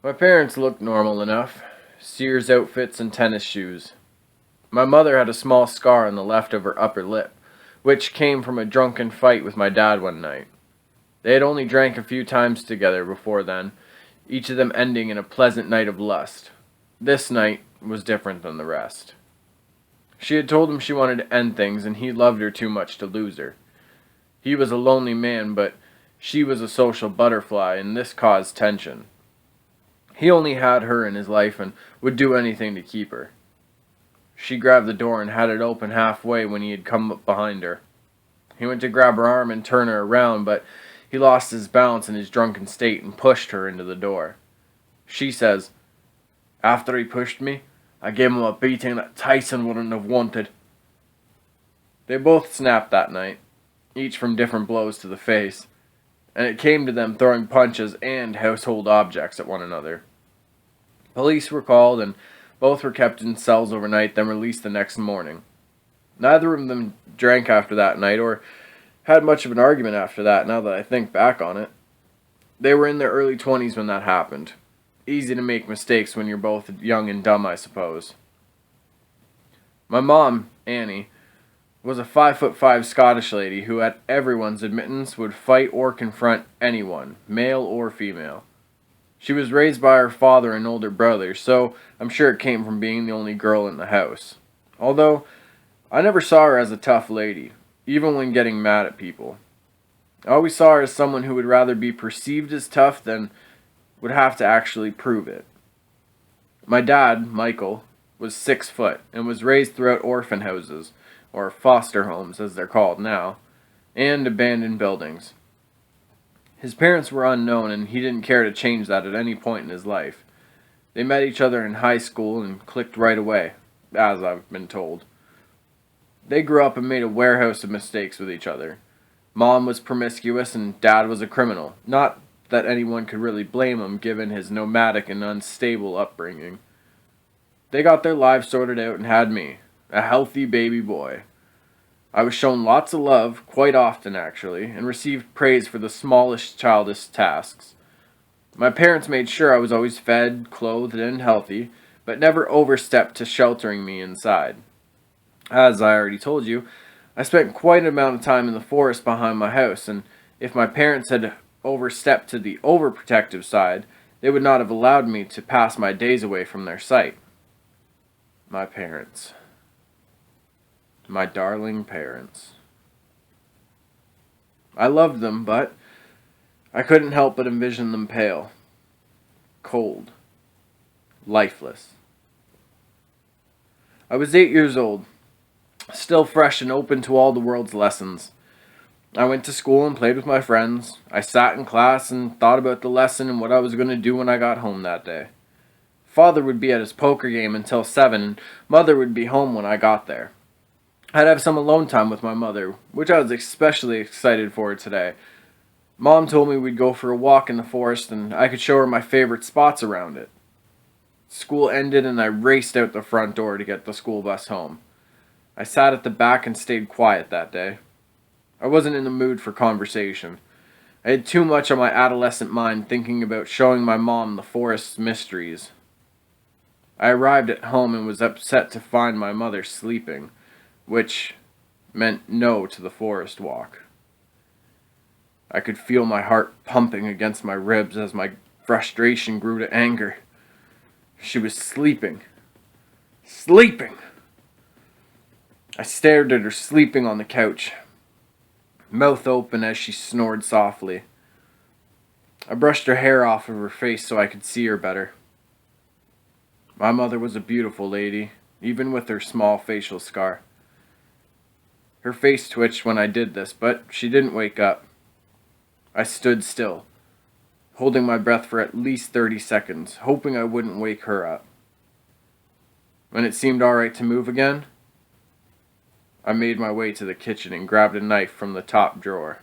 My parents looked normal enough. Sears outfits and tennis shoes. My mother had a small scar on the left of her upper lip, which came from a drunken fight with my dad one night. They had only drank a few times together before then, each of them ending in a pleasant night of lust. This night was different than the rest. She had told him she wanted to end things, and he loved her too much to lose her. He was a lonely man, but she was a social butterfly, and this caused tension. He only had her in his life and would do anything to keep her. She grabbed the door and had it open halfway when he had come up behind her. He went to grab her arm and turn her around, but he lost his balance in his drunken state and pushed her into the door. She says, "After he pushed me, I gave him a beating that Tyson wouldn't have wanted." They both snapped that night, each from different blows to the face, and it came to them throwing punches and household objects at one another. Police were called, and both were kept in cells overnight, then released the next morning. Neither of them drank after that night, or had much of an argument after that, now that I think back on it. They were in their early 20s when that happened. Easy to make mistakes when you're both young and dumb, I suppose. My mom, Annie, was a 5'5" Scottish lady who, at everyone's admittance, would fight or confront anyone, male or female. She was raised by her father and older brother, so I'm sure it came from being the only girl in the house. Although, I never saw her as a tough lady, even when getting mad at people. I always saw her as someone who would rather be perceived as tough than would have to actually prove it. My dad, Michael, was 6 foot and was raised throughout orphan houses, or foster homes as they're called now, and abandoned buildings. His parents were unknown, and he didn't care to change that at any point in his life. They met each other in high school and clicked right away, as I've been told. They grew up and made a warehouse of mistakes with each other. Mom was promiscuous and Dad was a criminal. Not that anyone could really blame him given his nomadic and unstable upbringing. They got their lives sorted out and had me, a healthy baby boy. I was shown lots of love, quite often actually, and received praise for the smallest childish tasks. My parents made sure I was always fed, clothed, and healthy, but never overstepped to sheltering me inside. As I already told you, I spent quite an amount of time in the forest behind my house, and if my parents had overstepped to the overprotective side, they would not have allowed me to pass my days away from their sight. My parents. My darling parents. I loved them, but I couldn't help but envision them pale, cold, lifeless. I was 8 years old, still fresh and open to all the world's lessons. I went to school and played with my friends. I sat in class and thought about the lesson and what I was going to do when I got home that day. Father would be at his poker game until 7, and Mother would be home when I got there. I'd have some alone time with my mother, which I was especially excited for today. Mom told me we'd go for a walk in the forest and I could show her my favorite spots around it. School ended and I raced out the front door to get the school bus home. I sat at the back and stayed quiet that day. I wasn't in the mood for conversation. I had too much on my adolescent mind thinking about showing my mom the forest's mysteries. I arrived at home and was upset to find my mother sleeping, which meant no to the forest walk. I could feel my heart pumping against my ribs as my frustration grew to anger. She was sleeping. Sleeping! I stared at her sleeping on the couch, mouth open as she snored softly. I brushed her hair off of her face so I could see her better. My mother was a beautiful lady, even with her small facial scar. Her face twitched when I did this, but she didn't wake up. I stood still, holding my breath for at least 30 seconds, hoping I wouldn't wake her up. When it seemed alright to move again, I made my way to the kitchen and grabbed a knife from the top drawer.